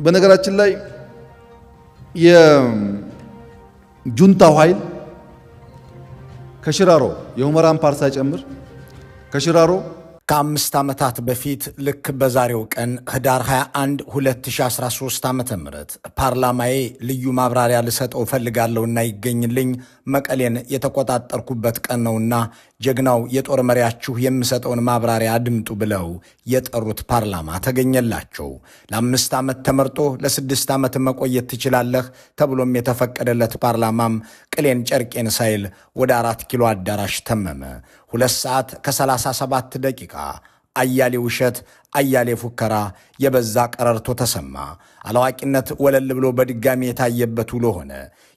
በነገራችን ላይ የጁንታው ኃይል ከሽራሮ የሁመራን ፓርሳ ጨምር ከሽራሮ ከ5 ዓመታት በፊት ልክ በዛሬው ቀን ህዳር 21 2013 ዓ.ም ፓርላማዬ ልዩ ማብራሪያ ልሰጠው ፈልጋለሁና ይገኝልኝ መቀሌን የተቆጣጠርኩበት ቀን ነውና ጀግናው የጦር መሪያችሁ የምሰጠውን ማብራሪያ አድምጡ ብለው የጠሩት ፓርላማ ተገኘላቸው። ለ5 ዓመት ተመርጦ ለ6 ዓመት መቆየት ትችላለህ ተብሎም የተፈቀደለት ፓርላማም ቅሌን ጨርቄን ሳይል ወደ 4 ኪሎ አዳራሽ ተመመ። 2 ሰዓት ከ37 ደቂቃ አያሌ ውሸት፣ አያሌ ፉከራ፣ የበዛ ቀረርቶ ተሰማ። አላዋቂነት ወለል ብሎ በድጋሚ የታየበት ውሎ ሆነ።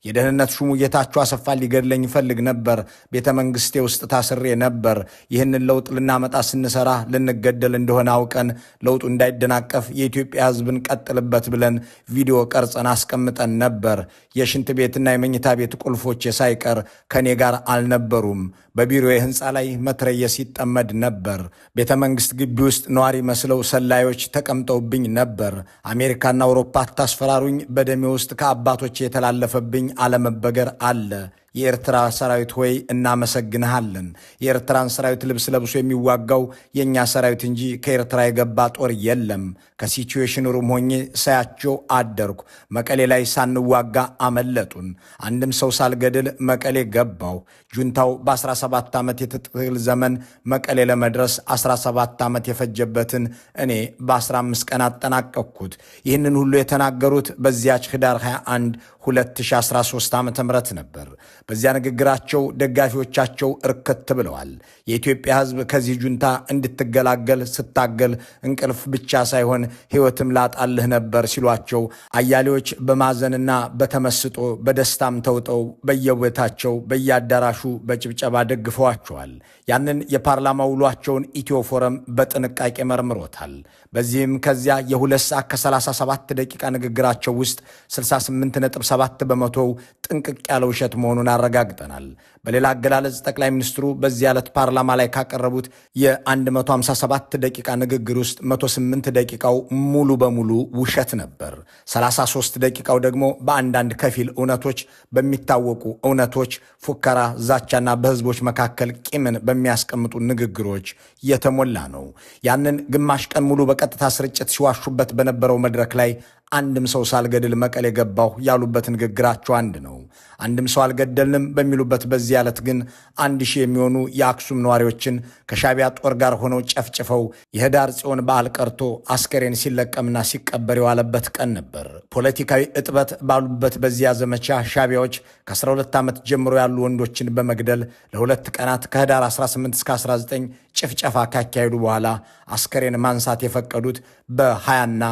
የደህንነት ሹሙ ጌታቸው አሰፋ ሊገድለኝ ይፈልግ ነበር፣ ቤተ መንግስቴ ውስጥ ታስሬ ነበር፣ ይህንን ለውጥ ልናመጣ ስንሰራ ልንገደል እንደሆነ አውቀን ለውጡ እንዳይደናቀፍ የኢትዮጵያ ሕዝብን ቀጥልበት ብለን ቪዲዮ ቀርጸን አስቀምጠን ነበር። የሽንት ቤትና የመኝታ ቤት ቁልፎች ሳይቀር ከኔ ጋር አልነበሩም። በቢሮ ህንፃ ላይ መትረየስ ይጠመድ ነበር። ቤተ መንግስት ግቢ ውስጥ ነዋሪ መስለው ሰላዮች ተቀምጠውብኝ ነበር። አሜሪካና አውሮፓ ታስፈራሩኝ። በደሜ ውስጥ ከአባቶች የተላለፈብኝ አለመበገር አለ። የኤርትራ ሰራዊት ሆይ እናመሰግንሃለን። የኤርትራን ሰራዊት ልብስ ለብሶ የሚዋጋው የኛ ሰራዊት እንጂ ከኤርትራ የገባ ጦር የለም። ከሲቹዌሽን ሩም ሆኜ ሳያቸው አደርኩ። መቀሌ ላይ ሳንዋጋ አመለጡን። አንድም ሰው ሳልገድል መቀሌ ገባው። ጁንታው በ17 ዓመት የትጥቅል ዘመን መቀሌ ለመድረስ 17 ዓመት የፈጀበትን እኔ በ15 ቀን አጠናቀቅኩት። ይህንን ሁሉ የተናገሩት በዚያች ህዳር 21 2013 ዓ.ም ነበር። በዚያ ንግግራቸው ደጋፊዎቻቸው እርክት ብለዋል። የኢትዮጵያ ሕዝብ ከዚህ ጁንታ እንድትገላገል ስታገል እንቅልፍ ብቻ ሳይሆን ሕይወትም ላጣልህ ነበር ሲሏቸው፣ አያሌዎች በማዘንና በተመስጦ በደስታም ተውጠው በየቤታቸው በየአዳራሹ በጭብጨባ ደግፈዋቸዋል። ያንን የፓርላማ ውሏቸውን ኢትዮ ፎረም በጥንቃቄ መርምሮታል። በዚህም ከዚያ የ2 ሰዓት ከ37 ደቂቃ ንግግራቸው ውስጥ 68.7 በመቶው ጥንቅቅ ያለ ውሸት መሆኑን አረጋግጠናል። በሌላ አገላለጽ ጠቅላይ ሚኒስትሩ በዚህ ዕለት ፓርላማ ላይ ካቀረቡት የ157 ደቂቃ ንግግር ውስጥ 108 ደቂቃው ሙሉ በሙሉ ውሸት ነበር። 33 ደቂቃው ደግሞ በአንዳንድ ከፊል እውነቶች፣ በሚታወቁ እውነቶች፣ ፉከራ፣ ዛቻና በህዝቦች መካከል ቂምን በሚያስቀምጡ ንግግሮች የተሞላ ነው። ያንን ግማሽ ቀን ሙሉ በቀጥታ ስርጭት ሲዋሹበት በነበረው መድረክ ላይ አንድም ሰው ሳልገድል መቀሌ ገባሁ ያሉበት ንግግራቸው አንድ ነው። አንድም ሰው አልገደልንም በሚሉበት በዚህ ዕለት ግን 1000 የሚሆኑ የአክሱም ነዋሪዎችን ከሻቢያ ጦር ጋር ሆነው ጨፍጭፈው የህዳር ጽዮን በዓል ቀርቶ አስከሬን ሲለቀምና ሲቀበር የዋለበት ቀን ነበር። ፖለቲካዊ እጥበት ባሉበት በዚያ ዘመቻ ሻቢያዎች ከ12 ዓመት ጀምሮ ያሉ ወንዶችን በመግደል ለ2 ቀናት ከህዳር 18 እስከ 19 ጭፍጨፋ ካካሄዱ በኋላ አስከሬን ማንሳት የፈቀዱት በ20ና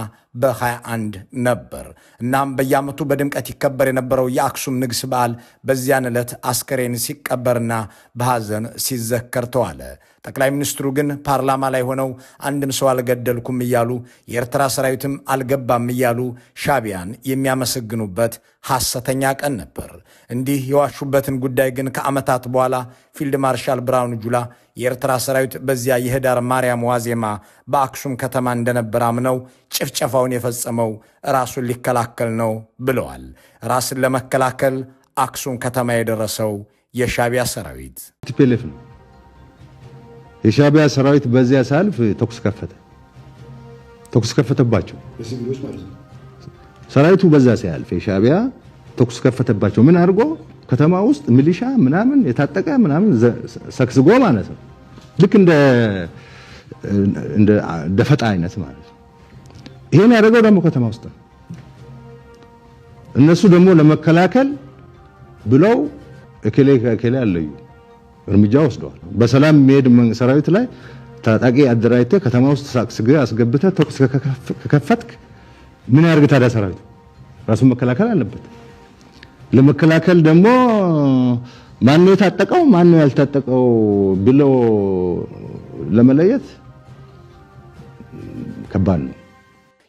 በ21 ነበር። እናም በየዓመቱ በድምቀት ይከበር የነበረው የአክሱም ንግስ በዓል በዚያን ዕለት አስከሬን ሲቀበርና በሐዘን ሲዘከር ተዋለ። ጠቅላይ ሚኒስትሩ ግን ፓርላማ ላይ ሆነው አንድም ሰው አልገደልኩም እያሉ የኤርትራ ሰራዊትም አልገባም እያሉ ሻቢያን የሚያመሰግኑበት ሐሰተኛ ቀን ነበር። እንዲህ የዋሹበትን ጉዳይ ግን ከዓመታት በኋላ ፊልድ ማርሻል ብርሃኑ ጁላ የኤርትራ ሰራዊት በዚያ የህዳር ማርያም ዋዜማ በአክሱም ከተማ እንደነበር አምነው ጭፍጨፋውን የፈጸመው ራሱን ሊከላከል ነው ብለዋል። ራስን ለመከላከል አክሱም ከተማ የደረሰው የሻቢያ ሰራዊት ቲፒኤልኤፍ ነው። የሻቢያ ሰራዊት በዚያ ሳልፍ ተኩስ ከፈተባቸው። ሰራዊቱ በዛ ሲያልፍ የሻቢያ ተኩስ ከፈተባቸው። ምን አድርጎ? ከተማ ውስጥ ሚሊሻ ምናምን የታጠቀ ምናምን ሰክስጎ ማለት ነው። ልክ እንደ ደፈጣ አይነት ማለት ነው። ይሄን ያደረገው ደግሞ ከተማ ውስጥ ነው። እነሱ ደግሞ ለመከላከል ብለው እከሌ አለዩ እርምጃ ወስደዋል። በሰላም የሚሄድ ሰራዊት ላይ ታጣቂ አደራጅተህ ከተማ ውስጥ ሰክስገህ አስገብተህ ተኩስ ከከፈትክ ምን ያርግ ታዲያ? ሰራዊቱ ራሱን መከላከል አለበት። ለመከላከል ደግሞ ማን ነው የታጠቀው ማን ነው ያልታጠቀው ብሎ ለመለየት ከባድ ነው።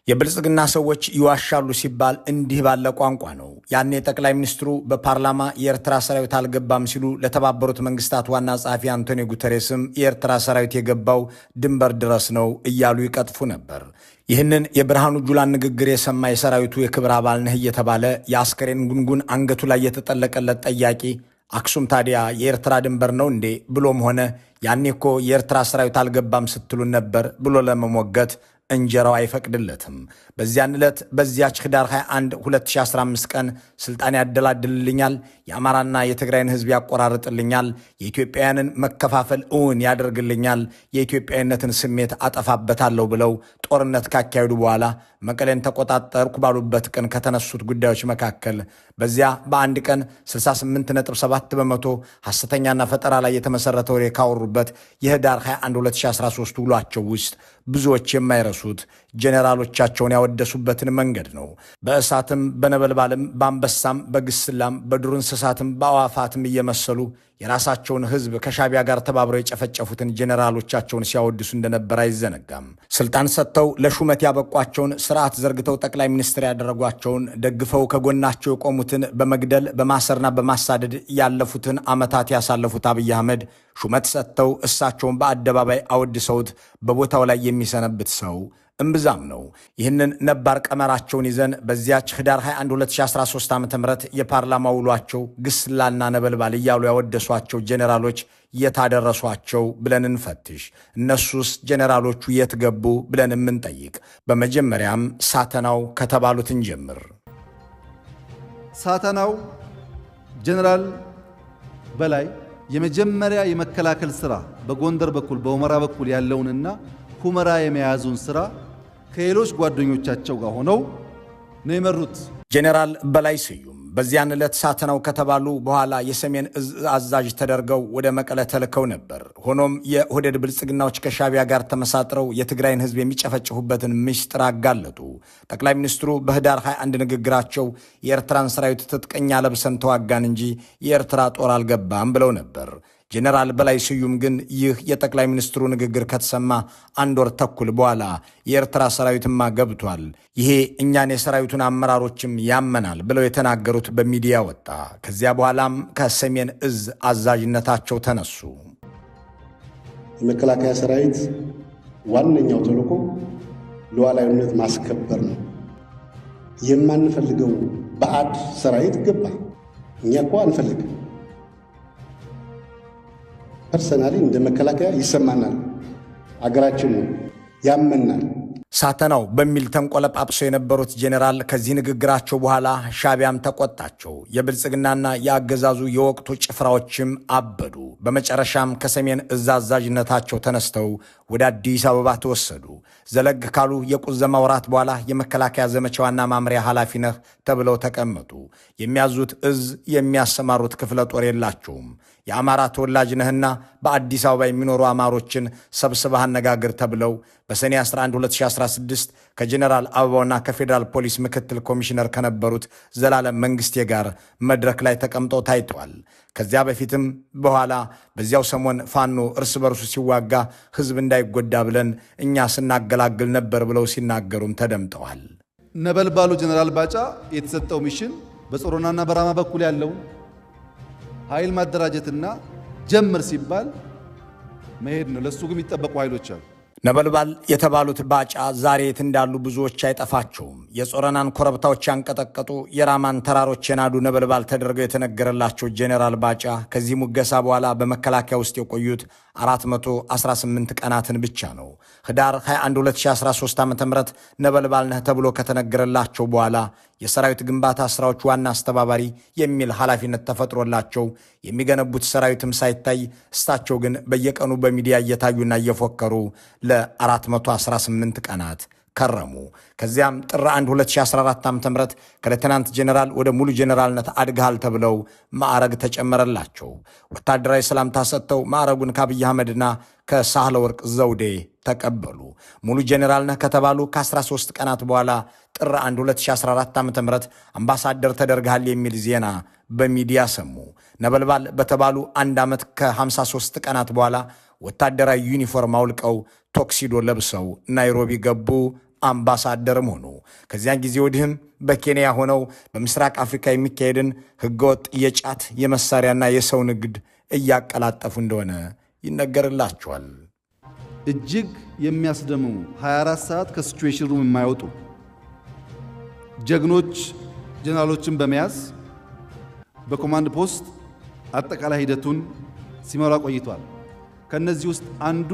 የብልጽግና ሰዎች ይዋሻሉ ሲባል እንዲህ ባለ ቋንቋ ነው። ያኔ ጠቅላይ ሚኒስትሩ በፓርላማ የኤርትራ ሰራዊት አልገባም ሲሉ ለተባበሩት መንግስታት ዋና ጸሐፊ አንቶኒዮ ጉተሬስም የኤርትራ ሰራዊት የገባው ድንበር ድረስ ነው እያሉ ይቀጥፉ ነበር። ይህንን የብርሃኑ ጁላን ንግግር የሰማ የሰራዊቱ የክብር አባል ነህ እየተባለ የአስከሬን ጉንጉን አንገቱ ላይ የተጠለቀለት ጠያቂ አክሱም ታዲያ የኤርትራ ድንበር ነው እንዴ ብሎም ሆነ ያኔ እኮ የኤርትራ ሰራዊት አልገባም ስትሉን ነበር ብሎ ለመሞገት እንጀራው አይፈቅድለትም። በዚያን ዕለት በዚያች ህዳር 21 2015 ቀን ስልጣን ያደላድልልኛል፣ የአማራና የትግራይን ህዝብ ያቆራርጥልኛል፣ የኢትዮጵያውያንን መከፋፈል እውን ያደርግልኛል፣ የኢትዮጵያዊነትን ስሜት አጠፋበታለሁ ብለው ጦርነት ካካሄዱ በኋላ መቀሌን ተቆጣጠርኩ ባሉበት ቀን ከተነሱት ጉዳዮች መካከል በዚያ በአንድ ቀን 68.7 በመቶ ሐሰተኛና ፈጠራ ላይ የተመሰረተ ወሬ ካወሩበት የህዳር 21 2013 ውሏቸው ውስጥ ብዙዎች የማይረሱት ጄኔራሎቻቸውን ያወደሱበትን መንገድ ነው። በእሳትም በነበልባልም በአንበሳም በግስላም በዱር እንስሳትም በአዋፋትም እየመሰሉ የራሳቸውን ህዝብ ከሻቢያ ጋር ተባብረው የጨፈጨፉትን ጄኔራሎቻቸውን ሲያወድሱ እንደነበር አይዘነጋም። ስልጣን ሰጥተው ለሹመት ያበቋቸውን፣ ስርዓት ዘርግተው ጠቅላይ ሚኒስትር ያደረጓቸውን፣ ደግፈው ከጎናቸው የቆሙትን በመግደል በማሰርና በማሳደድ ያለፉትን ዓመታት ያሳለፉት አብይ አህመድ ሹመት ሰጥተው እሳቸውን በአደባባይ አወድሰውት በቦታው ላይ የሚሰነብት ሰው እምብዛም ነው። ይህንን ነባር ቀመራቸውን ይዘን በዚያች ህዳር 21 2013 ዓ.ም የፓርላማ ውሏቸው ግስላና ነበልባል እያሉ ያወደሷቸው ጄኔራሎች የታደረሷቸው ብለን እንፈትሽ። እነሱስ ጄኔራሎቹ የት ገቡ ብለን የምንጠይቅ። በመጀመሪያም ሳተናው ከተባሉት እንጀምር። ሳተናው ጄኔራል በላይ የመጀመሪያ የመከላከል ስራ በጎንደር በኩል በሁመራ በኩል ያለውንና ሁመራ የመያዙን ስራ ከሌሎች ጓደኞቻቸው ጋር ሆነው ነው የመሩት። ጄኔራል በላይ ስዩም በዚያን ዕለት ሳተናው ከተባሉ በኋላ የሰሜን እዝ አዛዥ ተደርገው ወደ መቀለ ተልከው ነበር። ሆኖም የኦህዴድ ብልጽግናዎች ከሻቢያ ጋር ተመሳጥረው የትግራይን ህዝብ የሚጨፈጭፉበትን ምስጢር አጋለጡ። ጠቅላይ ሚኒስትሩ በህዳር 21 ንግግራቸው የኤርትራን ሰራዊት ትጥቅኛ ለብሰን ተዋጋን እንጂ የኤርትራ ጦር አልገባም ብለው ነበር። ጄኔራል በላይ ስዩም ግን ይህ የጠቅላይ ሚኒስትሩ ንግግር ከተሰማ 1 ወር ተኩል በኋላ የኤርትራ ሰራዊትማ ገብቷል፣ ይሄ እኛን የሰራዊቱን አመራሮችም ያመናል ብለው የተናገሩት በሚዲያ ወጣ። ከዚያ በኋላም ከሰሜን እዝ አዛዥነታቸው ተነሱ። የመከላከያ ሰራዊት ዋነኛው ተልዕኮ ሉዓላዊነት ማስከበር ነው። የማንፈልገው ባዕድ ሰራዊት ገባ። እኛ እኮ አንፈልግም። ፐርሰናሊ እንደ መከላከያ ይሰማናል፣ አገራችን ያመናል። ሳተናው በሚል ተንቆለጳጵሰው የነበሩት ጄኔራል ከዚህ ንግግራቸው በኋላ ሻቢያም ተቆጣቸው። የብልጽግናና የአገዛዙ የወቅቱ ጭፍራዎችም አበዱ። በመጨረሻም ከሰሜን እዝ አዛዥነታቸው ተነስተው ወደ አዲስ አበባ ተወሰዱ። ዘለግ ካሉ የቁዘማ ወራት በኋላ የመከላከያ ዘመቻ ዋና ማምሪያ ኃላፊ ነህ ተብለው ተቀመጡ። የሚያዙት እዝ የሚያሰማሩት ክፍለ ጦር የላቸውም። የአማራ ተወላጅ ነህና በአዲስ አበባ የሚኖሩ አማሮችን ሰብስበህ አነጋግር ተብለው በሰኔ 11 2016 ከጄኔራል አበባውና ከፌዴራል ፖሊስ ምክትል ኮሚሽነር ከነበሩት ዘላለም መንግስቴ ጋር መድረክ ላይ ተቀምጠው ታይተዋል። ከዚያ በፊትም በኋላ በዚያው ሰሞን ፋኖ እርስ በርሱ ሲዋጋ ህዝብ እንዳይጎዳ ብለን እኛ ስናገላግል ነበር ብለው ሲናገሩም ተደምጠዋል። ነበልባሉ ጄኔራል ባጫ የተሰጠው ሚሽን በጾሮናና በራማ በኩል ያለው ኃይል ማደራጀትና ጀምር ሲባል መሄድ ነው። ለሱ ግን የሚጠበቁ ኃይሎች አሉ። ነበልባል የተባሉት ባጫ ዛሬ የት እንዳሉ ብዙዎች አይጠፋቸውም። የጾረናን ኮረብታዎች ያንቀጠቀጡ፣ የራማን ተራሮች የናዱ ነበልባል ተደርገው የተነገረላቸው ጄኔራል ባጫ ከዚህ ሙገሳ በኋላ በመከላከያ ውስጥ የቆዩት 418 ቀናትን ብቻ ነው። ህዳር 21 2013 ዓ.ም ነበልባል ነህ ተብሎ ከተነገረላቸው በኋላ የሰራዊት ግንባታ ስራዎች ዋና አስተባባሪ የሚል ኃላፊነት ተፈጥሮላቸው የሚገነቡት ሰራዊትም ሳይታይ እሳቸው ግን በየቀኑ በሚዲያ እየታዩና እየፎከሩ ለ418 ቀናት ከረሙ። ከዚያም ጥር 1 2014 ዓ.ም ከሌተናንት ጄኔራል ወደ ሙሉ ጄኔራልነት አድገሃል ተብለው ማዕረግ ተጨመረላቸው። ወታደራዊ ሰላምታ ሰጥተው ማዕረጉን ከአብይ አህመድና ከሳህለ ወርቅ ዘውዴ ተቀበሉ። ሙሉ ጄኔራል ነህ ከተባሉ ከ13 ቀናት በኋላ ጥር 1 2014 ዓ.ም አምባሳደር ተደርገሃል የሚል ዜና በሚዲያ ሰሙ። ነበልባል በተባሉ 1 ዓመት ከ53 ቀናት በኋላ ወታደራዊ ዩኒፎርም አውልቀው ቶክሲዶ ለብሰው ናይሮቢ ገቡ። አምባሳደርም ሆኑ። ከዚያን ጊዜ ወዲህም በኬንያ ሆነው በምስራቅ አፍሪካ የሚካሄድን ህገወጥ የጫት የመሳሪያና የሰው ንግድ እያቀላጠፉ እንደሆነ ይነገርላቸዋል። እጅግ የሚያስደምሙ 24 ሰዓት ከሲቹዌሽን ሩም የማይወጡ ጀግኖች ጀነራሎችን በመያዝ በኮማንድ ፖስት አጠቃላይ ሂደቱን ሲመራ ቆይቷል። ከነዚህ ውስጥ አንዱ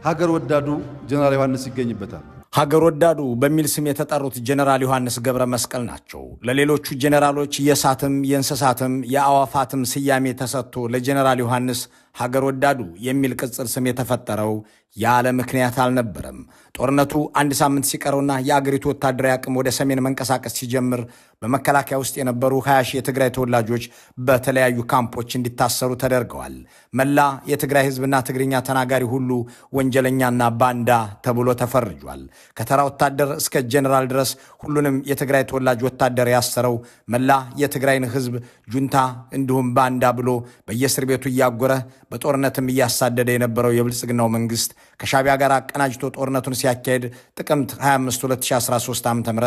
ሀገር ወዳዱ ጀነራል ዮሐንስ ይገኝበታል። ሀገር ወዳዱ በሚል ስም የተጠሩት ጀነራል ዮሐንስ ገብረ መስቀል ናቸው። ለሌሎቹ ጀነራሎች የእሳትም የእንስሳትም የአዋፋትም ስያሜ ተሰጥቶ ለጀነራል ዮሐንስ ሀገር ወዳዱ የሚል ቅጽል ስም የተፈጠረው ያለ ምክንያት አልነበረም። ጦርነቱ አንድ ሳምንት ሲቀረውና የአገሪቱ ወታደራዊ አቅም ወደ ሰሜን መንቀሳቀስ ሲጀምር በመከላከያ ውስጥ የነበሩ 20 ሺህ የትግራይ ተወላጆች በተለያዩ ካምፖች እንዲታሰሩ ተደርገዋል። መላ የትግራይ ህዝብና ትግርኛ ተናጋሪ ሁሉ ወንጀለኛና ባንዳ ተብሎ ተፈርጇል። ከተራ ወታደር እስከ ጀነራል ድረስ ሁሉንም የትግራይ ተወላጅ ወታደር ያሰረው መላ የትግራይን ህዝብ ጁንታ እንዲሁም ባንዳ ብሎ በየእስር ቤቱ እያጎረ በጦርነትም እያሳደደ የነበረው የብልጽግናው መንግስት ከሻቢያ ጋር አቀናጅቶ ጦርነቱን ሲያካሄድ ጥቅምት 25 2013 ዓ.ም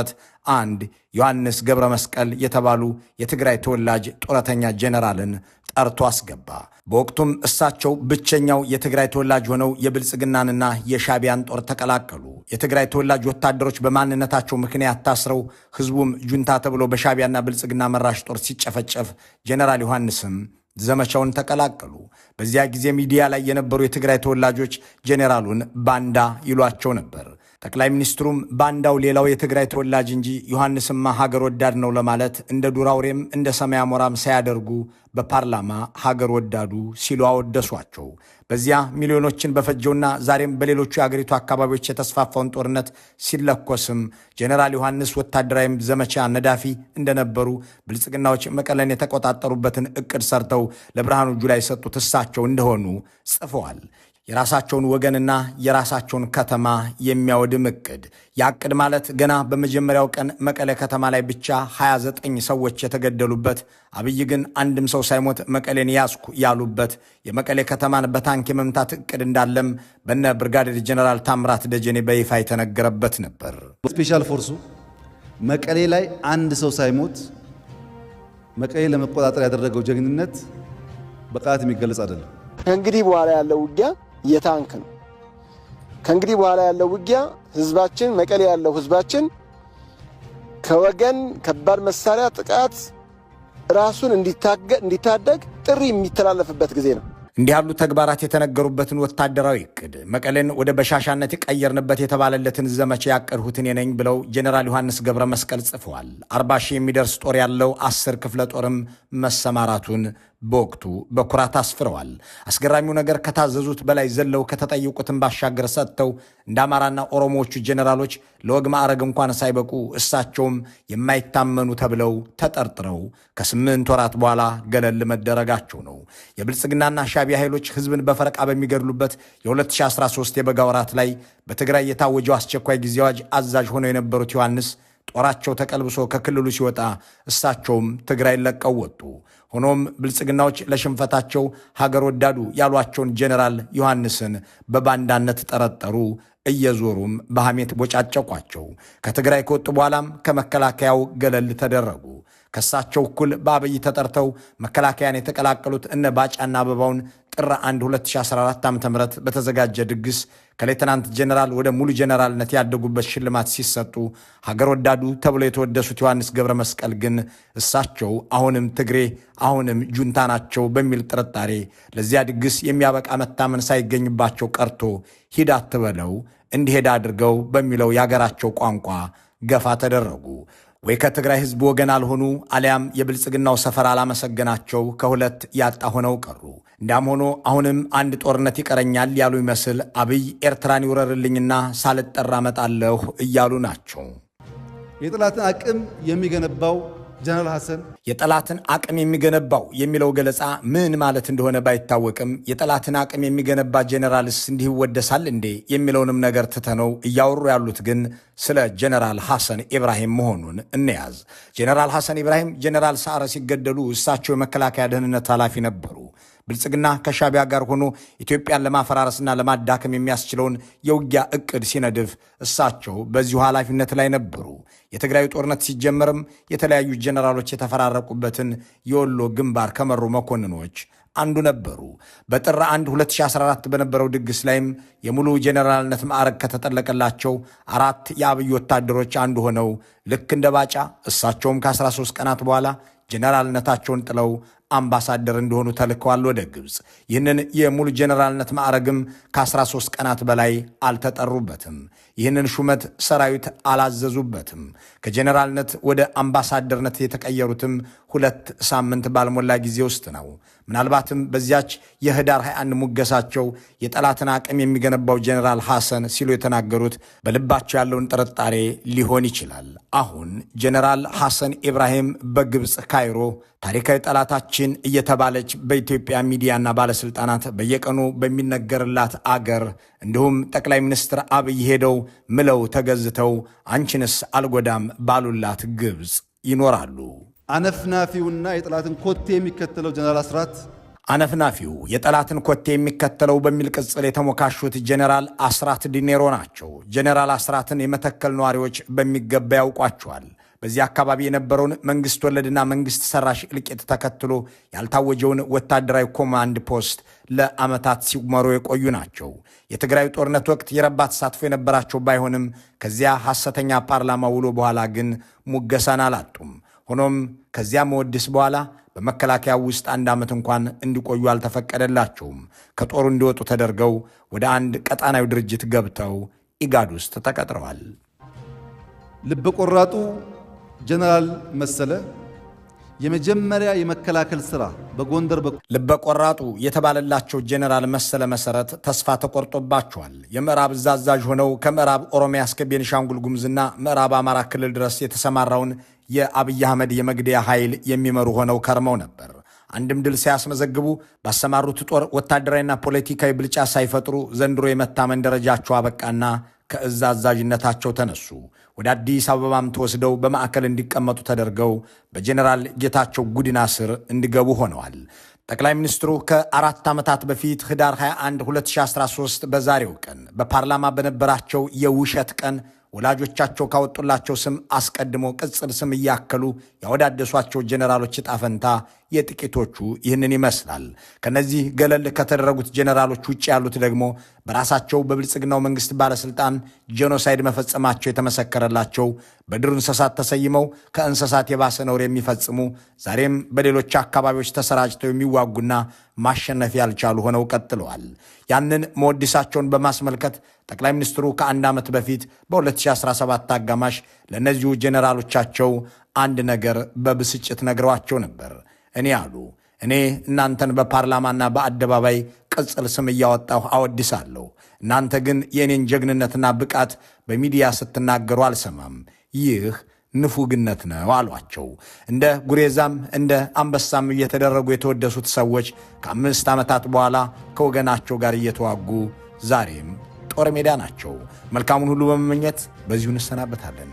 አንድ ዮሐንስ ገብረ መስቀል የተባሉ የትግራይ ተወላጅ ጡረተኛ ጀነራልን ጠርቶ አስገባ። በወቅቱም እሳቸው ብቸኛው የትግራይ ተወላጅ ሆነው የብልጽግናንና የሻቢያን ጦር ተቀላቀሉ። የትግራይ ተወላጅ ወታደሮች በማንነታቸው ምክንያት ታስረው ህዝቡም ጁንታ ተብሎ በሻቢያና ብልጽግና መራሽ ጦር ሲጨፈጨፍ ጀነራል ዮሐንስም ዘመቻውን ተቀላቀሉ። በዚያ ጊዜ ሚዲያ ላይ የነበሩ የትግራይ ተወላጆች ጄኔራሉን ባንዳ ይሏቸው ነበር። ጠቅላይ ሚኒስትሩም ባንዳው ሌላው የትግራይ ተወላጅ እንጂ ዮሐንስማ ሀገር ወዳድ ነው ለማለት እንደ ዱር አውሬም እንደ ሰማይ አሞራም ሳያደርጉ በፓርላማ ሀገር ወዳዱ ሲሉ አወደሷቸው። በዚያ ሚሊዮኖችን በፈጀውና ዛሬም በሌሎቹ የአገሪቱ አካባቢዎች የተስፋፋውን ጦርነት ሲለኮስም ጄኔራል ዮሐንስ ወታደራዊም ዘመቻ ነዳፊ እንደነበሩ ብልጽግናዎች መቀለን የተቆጣጠሩበትን እቅድ ሰርተው ለብርሃኑ ጁላ የሰጡት እሳቸው እንደሆኑ ጽፈዋል። የራሳቸውን ወገንና የራሳቸውን ከተማ የሚያወድም እቅድ። ያቅድ ማለት ገና በመጀመሪያው ቀን መቀለ ከተማ ላይ ብቻ 29 ሰዎች የተገደሉበት፣ አብይ ግን አንድም ሰው ሳይሞት መቀሌን ያዝኩ ያሉበት፣ የመቀሌ ከተማን በታንክ የመምታት እቅድ እንዳለም በነ ብርጋዴር ጀነራል ታምራት ደጀኔ በይፋ የተነገረበት ነበር። ስፔሻል ፎርሱ መቀሌ ላይ አንድ ሰው ሳይሞት መቀሌ ለመቆጣጠር ያደረገው ጀግንነት በቃላት የሚገለጽ አይደለም። ከእንግዲህ በኋላ ያለው ውጊያ የታንክ ነው። ከእንግዲህ በኋላ ያለው ውጊያ ህዝባችን፣ መቀሌ ያለው ህዝባችን ከወገን ከባድ መሳሪያ ጥቃት ራሱን እንዲታደግ ጥሪ የሚተላለፍበት ጊዜ ነው። እንዲህ ያሉ ተግባራት የተነገሩበትን ወታደራዊ እቅድ መቀሌን ወደ በሻሻነት የቀየርንበት የተባለለትን ዘመቻ ያቀድሁት እኔ ነኝ ብለው ጀነራል ዮሐንስ ገብረ መስቀል ጽፈዋል። 40 ሺህ የሚደርስ ጦር ያለው 10 ክፍለ ጦርም መሰማራቱን በወቅቱ በኩራት አስፍረዋል። አስገራሚው ነገር ከታዘዙት በላይ ዘለው ከተጠየቁትን ባሻገር ሰጥተው እንደ አማራና ኦሮሞዎቹ ጀነራሎች ለወግ ማዕረግ እንኳን ሳይበቁ እሳቸውም የማይታመኑ ተብለው ተጠርጥረው ከ8 ወራት በኋላ ገለል መደረጋቸው ነው። የብልጽግናና ሻቢያ ኃይሎች ህዝብን በፈረቃ በሚገድሉበት የ2013 የበጋ ወራት ላይ በትግራይ የታወጀው አስቸኳይ ጊዜ አዋጅ አዛዥ ሆነው የነበሩት ዮሐንስ ጦራቸው ተቀልብሶ ከክልሉ ሲወጣ እሳቸውም ትግራይ ለቀው ወጡ። ሆኖም ብልጽግናዎች ለሽንፈታቸው ሀገር ወዳዱ ያሏቸውን ጀነራል ዮሐንስን በባንዳነት ጠረጠሩ። እየዞሩም በሐሜት ቦጫጨቋቸው። ከትግራይ ከወጡ በኋላም ከመከላከያው ገለል ተደረጉ። ከሳቸው እኩል በአብይ ተጠርተው መከላከያን የተቀላቀሉት እነ ባጫና አበባውን ጥር 1 2014 ዓ.ም በተዘጋጀ ድግስ ከሌተናንት ጀነራል ወደ ሙሉ ጀነራልነት ያደጉበት ሽልማት ሲሰጡ ሀገር ወዳዱ ተብሎ የተወደሱት ዮሐንስ ገብረ መስቀል ግን እሳቸው አሁንም ትግሬ አሁንም ጁንታ ናቸው በሚል ጥርጣሬ ለዚያ ድግስ የሚያበቃ መታመን ሳይገኝባቸው ቀርቶ ሂድ አትበለው እንዲሄድ አድርገው በሚለው የአገራቸው ቋንቋ ገፋ ተደረጉ። ወይ ከትግራይ ህዝብ ወገን አልሆኑ፣ አሊያም የብልጽግናው ሰፈር አላመሰገናቸው፣ ከሁለት ያጣ ሆነው ቀሩ። እንዳም ሆኖ አሁንም አንድ ጦርነት ይቀረኛል ያሉ ይመስል አብይ ኤርትራን ይውረርልኝና ሳልጠራ እመጣለሁ እያሉ ናቸው። የጠላትን አቅም የሚገነባው ጀነራል ሐሰን የጠላትን አቅም የሚገነባው የሚለው ገለጻ ምን ማለት እንደሆነ ባይታወቅም የጠላትን አቅም የሚገነባ ጀነራልስ እንዲህ ይወደሳል እንዴ የሚለውንም ነገር ትተነው እያወሩ ያሉት ግን ስለ ጀነራል ሐሰን ኢብራሂም መሆኑን እንያዝ። ጀነራል ሐሰን ኢብራሂም ጀነራል ሰዓረ ሲገደሉ እሳቸው የመከላከያ ደህንነት ኃላፊ ነበሩ። ብልጽግና ከሻቢያ ጋር ሆኖ ኢትዮጵያን ለማፈራረስና ለማዳከም የሚያስችለውን የውጊያ እቅድ ሲነድፍ እሳቸው በዚሁ ኃላፊነት ላይ ነበሩ። የትግራይ ጦርነት ሲጀመርም የተለያዩ ጀነራሎች የተፈራረቁበትን የወሎ ግንባር ከመሩ መኮንኖች አንዱ ነበሩ። በጥር 1 2014 በነበረው ድግስ ላይም የሙሉ ጀነራልነት ማዕረግ ከተጠለቀላቸው 4 የአብይ ወታደሮች አንዱ ሆነው ልክ እንደ ባጫ እሳቸውም ከ13 ቀናት በኋላ ጀነራልነታቸውን ጥለው አምባሳደር እንደሆኑ ተልከዋል ወደ ግብፅ። ይህንን የሙሉ ጀነራልነት ማዕረግም ከ13 ቀናት በላይ አልተጠሩበትም። ይህንን ሹመት ሰራዊት አላዘዙበትም። ከጀነራልነት ወደ አምባሳደርነት የተቀየሩትም 2 ሳምንት ባልሞላ ጊዜ ውስጥ ነው። ምናልባትም በዚያች የህዳር 21 ሙገሳቸው የጠላትን አቅም የሚገነባው ጀነራል ሐሰን ሲሉ የተናገሩት በልባቸው ያለውን ጥርጣሬ ሊሆን ይችላል። አሁን ጀነራል ሐሰን ኢብራሂም በግብፅ ካይሮ ታሪካዊ ጠላታችን እየተባለች በኢትዮጵያ ሚዲያና ባለስልጣናት በየቀኑ በሚነገርላት አገር እንዲሁም ጠቅላይ ሚኒስትር አብይ ሄደው ምለው ተገዝተው አንቺንስ አልጎዳም ባሉላት ግብፅ ይኖራሉ። አነፍናፊውና የጠላትን ኮቴ የሚከተለው ጀነራል አስራት አነፍናፊው የጠላትን ኮቴ የሚከተለው በሚል ቅጽል የተሞካሹት ጀነራል አስራት ዲኔሮ ናቸው። ጀነራል አስራትን የመተከል ነዋሪዎች በሚገባ ያውቋቸዋል። በዚህ አካባቢ የነበረውን መንግስት ወለድና መንግስት ሰራሽ እልቂት ተከትሎ ያልታወጀውን ወታደራዊ ኮማንድ ፖስት ለዓመታት ሲመሩ የቆዩ ናቸው። የትግራይ ጦርነት ወቅት የረባ ተሳትፎ የነበራቸው ባይሆንም ከዚያ ሐሰተኛ ፓርላማ ውሎ በኋላ ግን ሙገሳን አላጡም። ሆኖም ከዚያ መወድስ በኋላ በመከላከያ ውስጥ 1 ዓመት እንኳን እንዲቆዩ አልተፈቀደላቸውም። ከጦሩ እንዲወጡ ተደርገው ወደ አንድ ቀጣናዊ ድርጅት ገብተው ኢጋድ ውስጥ ተቀጥረዋል። ልብ ቆራጡ ጀነራል መሰለ የመጀመሪያ የመከላከል ሥራ በጎንደር ልበ ቆራጡ የተባለላቸው ጀነራል መሰለ መሰረት ተስፋ ተቆርጦባቸዋል። የምዕራብ እዝ አዛዥ ሆነው ከምዕራብ ኦሮሚያ እስከ ቤኒሻንጉል ጉሙዝና ምዕራብ አማራ ክልል ድረስ የተሰማራውን የአብይ አህመድ የመግደያ ኃይል የሚመሩ ሆነው ከርመው ነበር። አንድም ድል ሳያስመዘግቡ ባሰማሩት ጦር ወታደራዊና ፖለቲካዊ ብልጫ ሳይፈጥሩ ዘንድሮ የመታመን ደረጃቸው አበቃና ከእዝ አዛዥነታቸው ተነሱ። ወደ አዲስ አበባም ተወስደው በማዕከል እንዲቀመጡ ተደርገው በጀነራል ጌታቸው ጉዲና ስር እንዲገቡ ሆነዋል። ጠቅላይ ሚኒስትሩ ከ4 ዓመታት በፊት ህዳር 21 2013 በዛሬው ቀን በፓርላማ በነበራቸው የውሸት ቀን ወላጆቻቸው ካወጡላቸው ስም አስቀድሞ ቅጽል ስም እያከሉ ያወዳደሷቸው ጀነራሎች ዕጣ ፈንታ የጥቂቶቹ ይህንን ይመስላል። ከነዚህ ገለል ከተደረጉት ጀነራሎች ውጭ ያሉት ደግሞ በራሳቸው በብልጽግናው መንግስት ባለስልጣን ጄኖሳይድ መፈጸማቸው የተመሰከረላቸው በዱር እንስሳት ተሰይመው ከእንስሳት የባሰ ነውር የሚፈጽሙ ዛሬም በሌሎች አካባቢዎች ተሰራጭተው የሚዋጉና ማሸነፍ ያልቻሉ ሆነው ቀጥለዋል። ያንን መወድሳቸውን በማስመልከት ጠቅላይ ሚኒስትሩ ከ1 ዓመት በፊት በ2017 አጋማሽ ለእነዚሁ ጀነራሎቻቸው አንድ ነገር በብስጭት ነግረዋቸው ነበር። እኔ እናንተን በፓርላማና በአደባባይ ቅጽል ስም እያወጣሁ አወድሳለሁ። እናንተ ግን የእኔን ጀግንነትና ብቃት በሚዲያ ስትናገሩ አልሰማም። ይህ ንፉግነት ነው አሏቸው። እንደ ጉሬዛም እንደ አንበሳም እየተደረጉ የተወደሱት ሰዎች ከ5 ዓመታት በኋላ ከወገናቸው ጋር እየተዋጉ ዛሬም ጦር ሜዳ ናቸው። መልካሙን ሁሉ በመመኘት በዚሁ እንሰናበታለን።